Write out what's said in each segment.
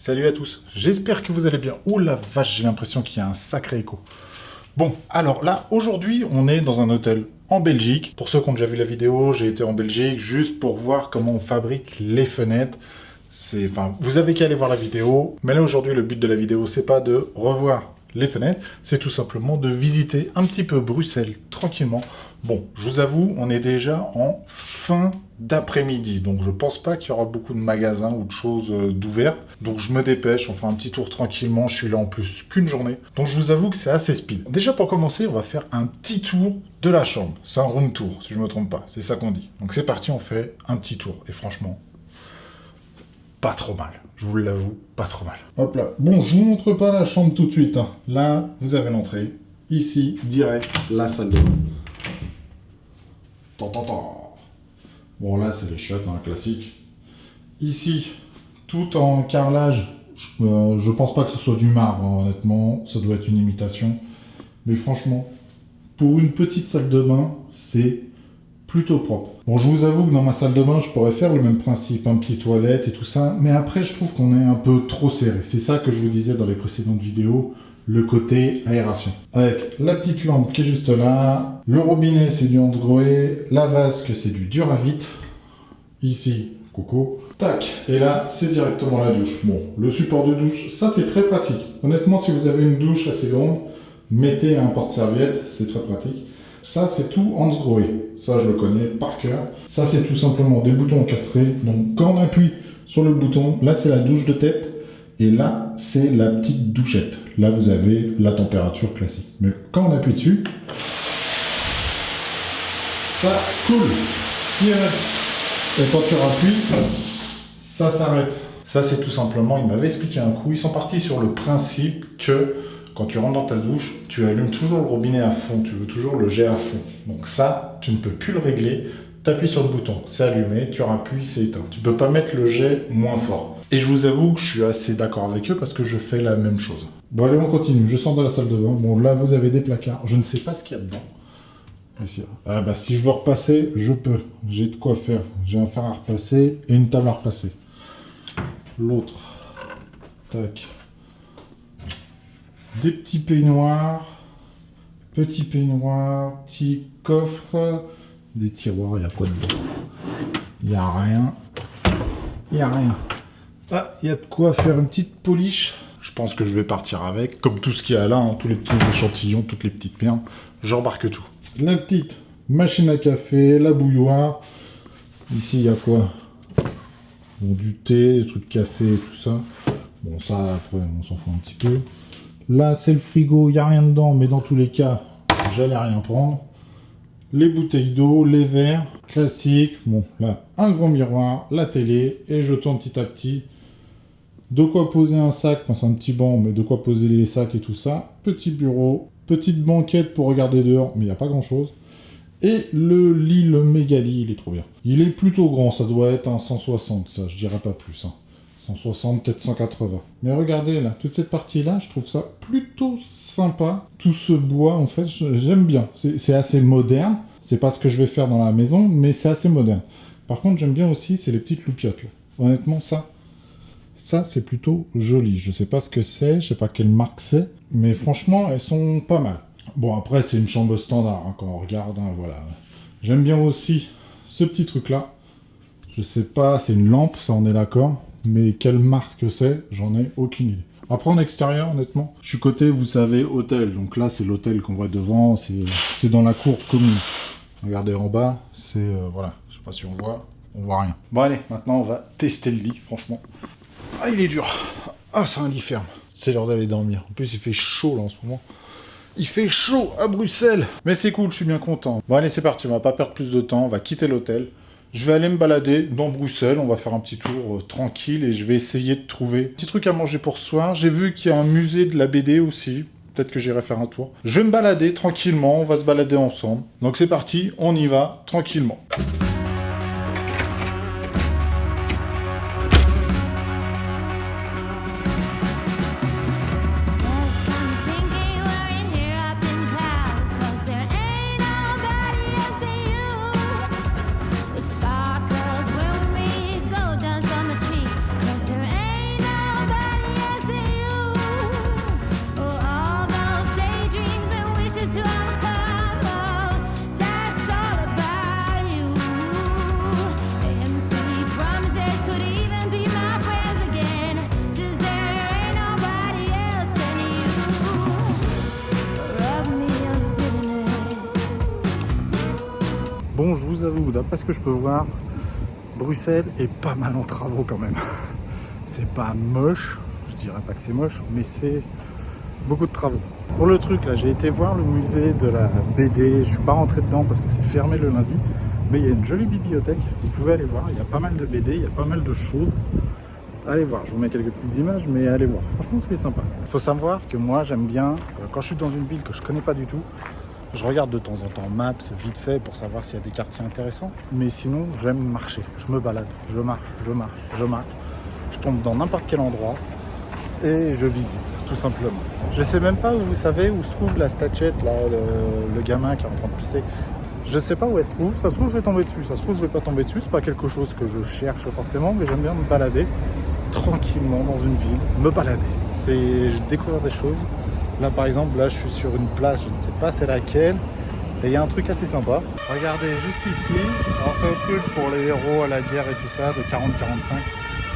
Salut à tous, j'espère que vous allez bien. Oh la vache, j'ai l'impression qu'il y a un sacré écho. Bon, alors là, aujourd'hui, on est dans un hôtel en Belgique. Pour ceux qui ont déjà vu la vidéo, j'ai été en Belgique juste pour voir comment on fabrique les fenêtres. Vous avez qu'à aller voir la vidéo. Mais là, aujourd'hui, le but de la vidéo, c'est pas de revoir les fenêtres, c'est tout simplement de visiter un petit peu Bruxelles tranquillement. Bon, je vous avoue, on est déjà en fin d'après-midi, donc je pense pas qu'il y aura beaucoup de magasins ou de choses d'ouvertes. Donc je me dépêche, on fait un petit tour tranquillement, je suis là en plus qu'une journée. Donc je vous avoue que c'est assez speed. Déjà pour commencer, on va faire un petit tour de la chambre. C'est un room tour, si je me trompe pas, c'est ça qu'on dit. Donc c'est parti, on fait un petit tour. Et franchement, pas trop mal. Je vous l'avoue, pas trop mal. Hop là. Bon, je vous montre pas la chambre tout de suite. Hein. Là, vous avez l'entrée. Ici, direct, la salle de bain. Bon, là, c'est les chiottes, hein, classique. Ici, tout en carrelage. Je pense pas que ce soit du marbre, hein, honnêtement. Ça doit être une imitation. Mais franchement, pour une petite salle de bain, c'est plutôt propre. Bon, je vous avoue que dans ma salle de bain, je pourrais faire le même principe, un petit toilette et tout ça, mais après, je trouve qu'on est un peu trop serré. C'est ça que je vous disais dans les précédentes vidéos, le côté aération. Avec la petite lampe qui est juste là, le robinet, c'est du Hansgrohe, la vasque, c'est du Duravit. Ici, coucou. Tac, et là, c'est directement la douche. Bon, le support de douche, ça, c'est très pratique. Honnêtement, si vous avez une douche assez grande, mettez un porte-serviette, c'est très pratique. Ça, c'est tout Hansgrohe. Ça, je le connais par cœur. Ça, c'est tout simplement des boutons encastrés. Donc, quand on appuie sur le bouton, là, c'est la douche de tête. Et là, c'est la petite douchette. Là, vous avez la température classique. Mais quand on appuie dessus, ça coule direct. Et quand tu rappuies, ça s'arrête. Ça, c'est tout simplement, il m'avait expliqué un coup, ils sont partis sur le principe que quand tu rentres dans ta douche, tu allumes toujours le robinet à fond, tu veux toujours le jet à fond. Donc ça, tu ne peux plus le régler, tu appuies sur le bouton, c'est allumé, tu rappuies, c'est éteint. Tu ne peux pas mettre le jet moins fort. Et je vous avoue que je suis assez d'accord avec eux parce que je fais la même chose. Bon allez, on continue, je sors de la salle de bain. Bon là, vous avez des placards, je ne sais pas ce qu'il y a dedans. Ici. Ah bah si je veux repasser, je peux. J'ai de quoi faire. J'ai un fer à repasser et une table à repasser. L'autre. Tac. Des petits peignoirs, petit coffre, des tiroirs, il y a quoi dedans? Il n'y a rien. Ah, il y a de quoi faire une petite polish. Je pense que je vais partir avec, comme tout ce qu'il y a là, hein, tous les petits échantillons, toutes les petites merdes, j'embarque tout. La petite machine à café, la bouilloire. Ici, il y a quoi? Bon, du thé, des trucs de café et tout ça. Bon, ça, après, on s'en fout un petit peu. Là, c'est le frigo, il n'y a rien dedans, mais dans tous les cas, j'allais rien prendre. Les bouteilles d'eau, les verres, classiques. Bon, là, un grand miroir, la télé, et je tourne petit à petit. De quoi poser un sac, enfin c'est un petit banc, mais de quoi poser les sacs et tout ça. Petit bureau, petite banquette pour regarder dehors, mais il n'y a pas grand-chose. Et le lit, le méga lit, il est trop bien. Il est plutôt grand, ça doit être un 160, ça, je dirais pas plus, hein. 160, peut-être 180. Mais regardez là, toute cette partie-là, je trouve ça plutôt sympa. Tout ce bois, en fait, j'aime bien. C'est assez moderne. C'est pas ce que je vais faire dans la maison, mais c'est assez moderne. Par contre, j'aime bien aussi, c'est les petites loupiottes. Là. Honnêtement, ça c'est plutôt joli. Je sais pas ce que c'est, je sais pas quelle marque c'est, mais franchement, elles sont pas mal. Bon, après, c'est une chambre standard, hein, quand on regarde, hein, voilà. J'aime bien aussi ce petit truc-là. Je sais pas, c'est une lampe, ça on est d'accord. Mais quelle marque c'est, j'en ai aucune idée. Après en extérieur, honnêtement, je suis côté, vous savez, hôtel. Donc là, c'est l'hôtel qu'on voit devant, c'est dans la cour commune. Regardez en bas, c'est, voilà, je sais pas si on voit rien. Bon allez, maintenant on va tester le lit, franchement. Ah, il est dur. Ah, c'est un lit ferme. C'est l'heure d'aller dormir. En plus, il fait chaud là en ce moment. Il fait chaud à Bruxelles. Mais c'est cool, je suis bien content. Bon allez, c'est parti, on va pas perdre plus de temps, on va quitter l'hôtel. Je vais aller me balader dans Bruxelles, on va faire un petit tour tranquille et je vais essayer de trouver un petit truc à manger pour ce soir. J'ai vu qu'il y a un musée de la BD aussi, peut-être que j'irai faire un tour. Je vais me balader tranquillement, on va se balader ensemble. Donc c'est parti, on y va tranquillement. Sparkles when we go down some trees, 'cause there ain't nobody vous avoue, d'après ce que je peux voir, Bruxelles est pas mal en travaux quand même. C'est pas moche, je dirais pas que c'est moche, mais c'est beaucoup de travaux. Pour le truc là, j'ai été voir le musée de la BD, je suis pas rentré dedans parce que c'est fermé le lundi, mais il y a une jolie bibliothèque, vous pouvez aller voir, il y a pas mal de BD, il y a pas mal de choses. Allez voir, je vous mets quelques petites images, mais allez voir, franchement c'est sympa. Il faut savoir que moi j'aime bien, quand je suis dans une ville que je connais pas du tout, je regarde de temps en temps Maps, vite fait, pour savoir s'il y a des quartiers intéressants, mais sinon j'aime marcher, je me balade, je marche, je tombe dans n'importe quel endroit et je visite, tout simplement. Je sais même pas où vous savez où se trouve la statuette, là, le gamin qui est en train de pisser. Je sais pas où elle se trouve, ça se trouve je vais tomber dessus, ça se trouve je vais pas tomber dessus, c'est pas quelque chose que je cherche forcément, mais j'aime bien me balader tranquillement dans une ville, me balader. C'est découvrir des choses. Là par exemple, là je suis sur une place, je ne sais pas c'est laquelle, et il y a un truc assez sympa. Regardez juste ici, alors c'est un truc pour les héros à la guerre et tout ça, de 40-45.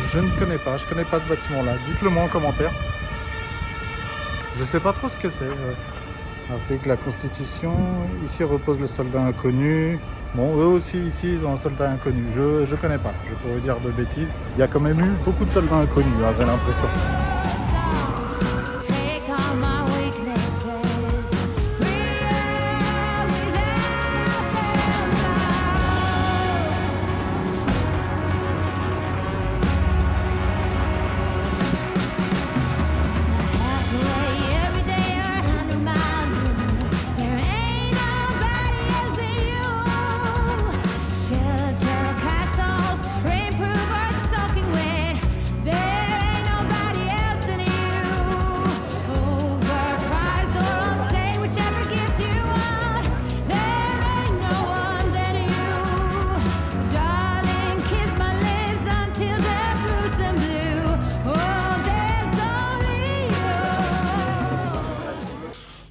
Je ne connais pas, je connais pas ce bâtiment là, dites-le moi en commentaire. Je sais pas trop ce que c'est. Article la Constitution, ici repose le soldat inconnu. Bon, eux aussi ici ils ont un soldat inconnu, je connais pas, je pourrais dire de bêtises. Il y a quand même eu beaucoup de soldats inconnus, hein, j'ai l'impression.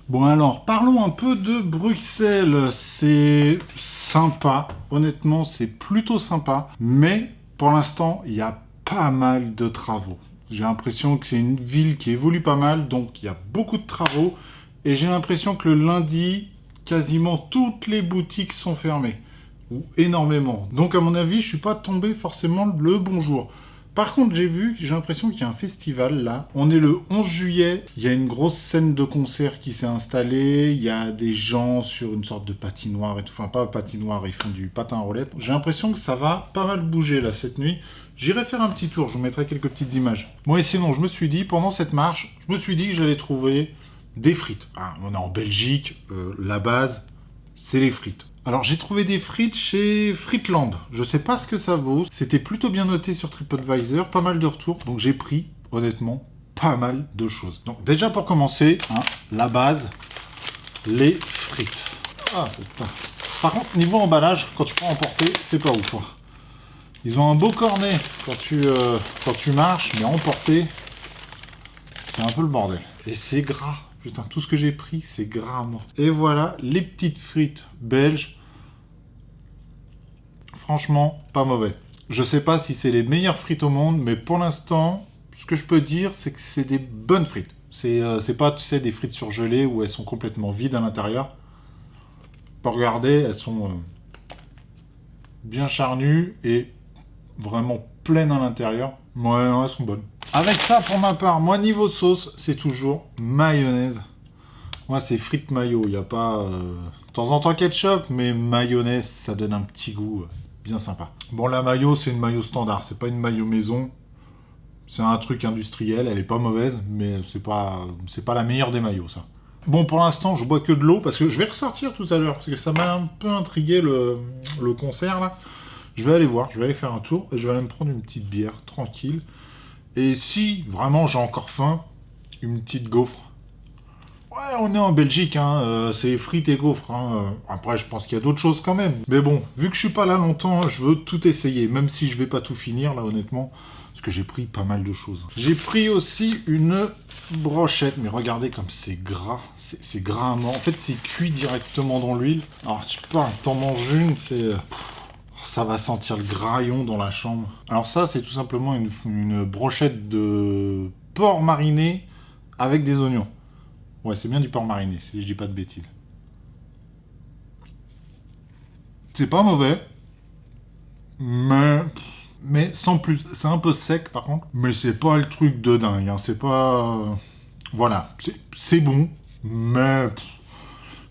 Bon alors, parlons un peu de Bruxelles. C'est sympa, honnêtement c'est plutôt sympa, mais pour l'instant il y a pas mal de travaux. J'ai l'impression que c'est une ville qui évolue pas mal, donc il y a beaucoup de travaux, et j'ai l'impression que le lundi, quasiment toutes les boutiques sont fermées, ou énormément. Donc à mon avis, je suis pas tombé forcément le bon jour. Par contre, j'ai l'impression qu'il y a un festival là. On est le 11 juillet, il y a une grosse scène de concert qui s'est installée, il y a des gens sur une sorte de patinoire et tout. Enfin, pas patinoire, ils font du patin à roulettes. J'ai l'impression que ça va pas mal bouger là cette nuit. J'irai faire un petit tour, je vous mettrai quelques petites images. Moi, et sinon, je me suis dit, pendant cette marche, je me suis dit que j'allais trouver des frites. Ah, on est en Belgique, la base, c'est les frites. Alors j'ai trouvé des frites chez Fritland, je sais pas ce que ça vaut, c'était plutôt bien noté sur TripAdvisor, pas mal de retours, donc j'ai pris, honnêtement, pas mal de choses. Donc déjà pour commencer, hein, la base, les frites. Ah putain. Par contre, niveau emballage, quand tu prends emporter, c'est pas ouf. Hein. Ils ont un beau cornet quand tu marches, mais emporter, c'est un peu le bordel. Et c'est gras. Putain, tout ce que j'ai pris, c'est gras, moi. Et voilà, les petites frites belges. Franchement, pas mauvais. Je sais pas si c'est les meilleures frites au monde, mais pour l'instant, ce que je peux dire, c'est que c'est des bonnes frites. C'est pas, tu sais, des frites surgelées où elles sont complètement vides à l'intérieur. Pour regarder, elles sont bien charnues et vraiment pleines à l'intérieur. Ouais, non, elles sont bonnes. Avec ça, pour ma part, moi, niveau sauce, c'est toujours mayonnaise. Moi, c'est frites mayo. Il n'y a pas... De temps en temps ketchup, mais mayonnaise, ça donne un petit goût bien sympa. Bon, la mayo, c'est une mayo standard. C'est pas une mayo maison. C'est un truc industriel. Elle est pas mauvaise, mais c'est pas la meilleure des mayos, ça. Bon, pour l'instant, je bois que de l'eau, parce que je vais ressortir tout à l'heure, parce que ça m'a un peu intrigué, le concert, là. Je vais aller voir, je vais aller faire un tour, et je vais aller me prendre une petite bière, tranquille. Et si, vraiment, j'ai encore faim, une petite gaufre. Ouais, on est en Belgique, hein, c'est frites et gaufres. Hein. Après, je pense qu'il y a d'autres choses quand même. Mais bon, vu que je suis pas là longtemps, je veux tout essayer, même si je vais pas tout finir, là, honnêtement, parce que j'ai pris pas mal de choses. J'ai pris aussi une brochette, mais regardez comme c'est gras, c'est gras à mort. En fait, c'est cuit directement dans l'huile. Alors, tu parles, t'en manges une, c'est... Ça va sentir le graillon dans la chambre. Alors ça, c'est tout simplement une brochette de porc mariné avec des oignons. Ouais, c'est bien du porc mariné, si je dis pas de bêtises. C'est pas mauvais, mais sans plus. C'est un peu sec par contre, mais c'est pas le truc de dingue. Hein. C'est pas... Voilà, c'est bon, mais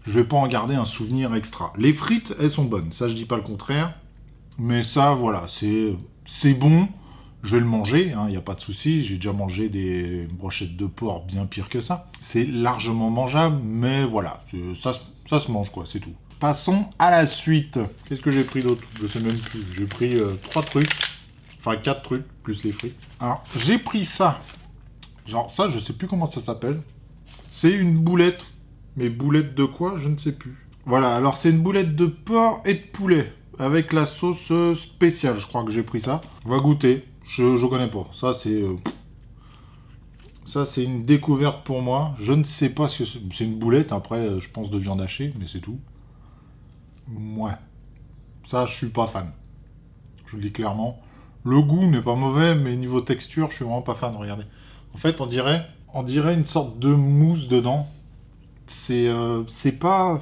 je vais pas en garder un souvenir extra. Les frites, elles sont bonnes, ça je dis pas le contraire, mais ça, voilà, c'est bon. Je vais le manger, il n'y a pas de souci. J'ai déjà mangé des brochettes de porc bien pire que ça. C'est largement mangeable, mais voilà, ça se mange quoi, c'est tout. Passons à la suite. Qu'est-ce que j'ai pris d'autre? Je sais même plus. J'ai pris 3 trucs. Enfin 4 trucs, plus les frites. Alors, j'ai pris ça. Genre ça, je sais plus comment ça s'appelle. C'est une boulette. Mais boulette de quoi? Je ne sais plus. Voilà, alors c'est une boulette de porc et de poulet. Avec la sauce spéciale, je crois que j'ai pris ça. On va goûter. Je connais pas. Ça, c'est une découverte pour moi. Je ne sais pas si c'est une boulette, après, je pense de viande hachée, mais c'est tout. Ouais. Ça, je suis pas fan. Je vous le dis clairement. Le goût n'est pas mauvais, mais niveau texture, je suis vraiment pas fan. Regardez. En fait, on dirait une sorte de mousse dedans. C'est pas...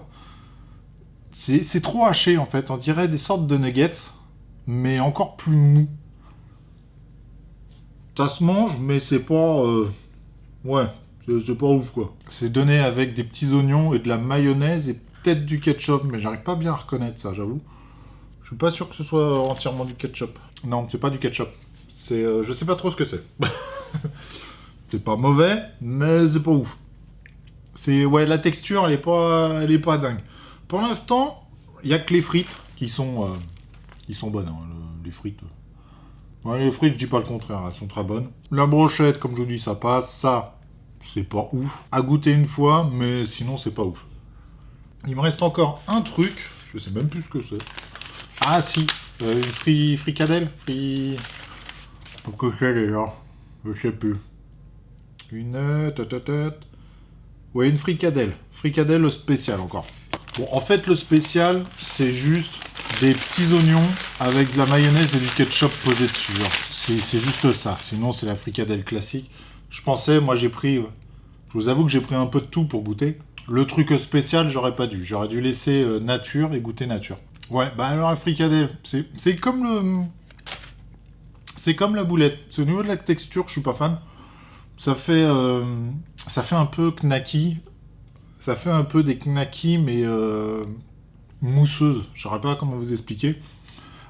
C'est trop haché, en fait. On dirait des sortes de nuggets, mais encore plus mou. Ça se mange, mais c'est pas... Ouais, c'est pas ouf, quoi. C'est donné avec des petits oignons et de la mayonnaise et peut-être du ketchup, mais j'arrive pas bien à reconnaître ça, j'avoue. Je suis pas sûr que ce soit entièrement du ketchup. Non, c'est pas du ketchup. Je sais pas trop ce que c'est. C'est pas mauvais, mais c'est pas ouf. Ouais, la texture, elle est pas dingue. Pour l'instant, il y a que les frites qui sont bonnes. Hein, les frites. Ouais, les frites, je dis pas le contraire, elles sont très bonnes. La brochette, comme je vous dis, ça passe. Ça, c'est pas ouf. À goûter une fois, mais sinon, c'est pas ouf. Il me reste encore un truc. Je sais même plus ce que c'est. Ah, si. Une fricadelle. Pourquoi c'est déjà? Je sais plus. Ouais, une fricadelle. Fricadelle spéciale encore. Bon, en fait, le spécial, c'est juste des petits oignons avec de la mayonnaise et du ketchup posé dessus. C'est juste ça. Sinon, c'est la fricadelle classique. Je pensais, moi, je vous avoue que j'ai pris un peu de tout pour goûter. Le truc spécial, j'aurais pas dû. J'aurais dû laisser nature et goûter nature. Ouais, bah alors la fricadelle, c'est comme la boulette. C'est au niveau de la texture, je suis pas fan. Ça fait un peu knacky. Ça fait un peu des knackis, mais mousseuses. Je saurais pas comment vous expliquer.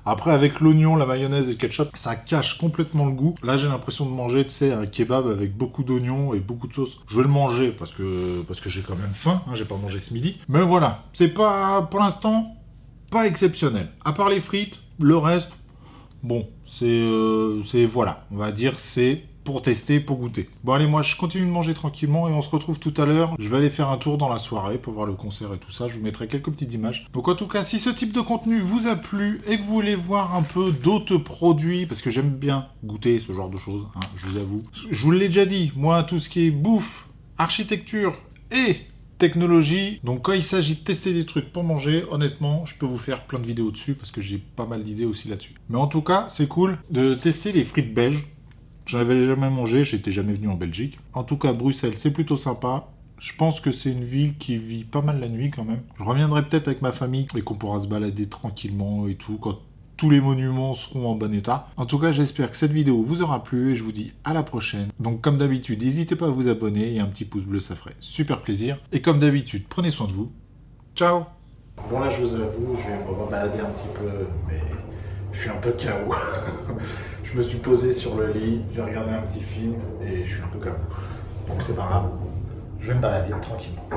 Après, avec l'oignon, la mayonnaise et le ketchup, ça cache complètement le goût. Là, j'ai l'impression de manger, tu sais, un kebab avec beaucoup d'oignons et beaucoup de sauce. Je vais le manger parce que j'ai quand même faim. Hein, j'ai pas mangé ce midi. Mais voilà, c'est pas, pour l'instant, pas exceptionnel. À part les frites, le reste, bon, voilà. On va dire c'est pour tester, pour goûter. Bon allez, moi je continue de manger tranquillement et on se retrouve tout à l'heure. Je vais aller faire un tour dans la soirée pour voir le concert et tout ça. Je vous mettrai quelques petites images. Donc en tout cas, si ce type de contenu vous a plu et que vous voulez voir un peu d'autres produits, parce que j'aime bien goûter ce genre de choses, hein, je vous avoue. Je vous l'ai déjà dit, moi tout ce qui est bouffe, architecture et technologie, donc quand il s'agit de tester des trucs pour manger, honnêtement, je peux vous faire plein de vidéos dessus parce que j'ai pas mal d'idées aussi là-dessus. Mais en tout cas, c'est cool de tester les frites belges. J'en avais jamais mangé, j'étais jamais venu en Belgique. En tout cas, Bruxelles, c'est plutôt sympa. Je pense que c'est une ville qui vit pas mal la nuit quand même. Je reviendrai peut-être avec ma famille et qu'on pourra se balader tranquillement et tout quand tous les monuments seront en bon état. En tout cas, j'espère que cette vidéo vous aura plu et je vous dis à la prochaine. Donc comme d'habitude, n'hésitez pas à vous abonner et un petit pouce bleu, ça ferait super plaisir. Et comme d'habitude, prenez soin de vous. Ciao! Bon là, je vous avoue, je vais me balader un petit peu, mais je suis un peu KO. Je me suis posé sur le lit, j'ai regardé un petit film et je suis un peu KO. Donc c'est pas grave, je vais me balader tranquillement.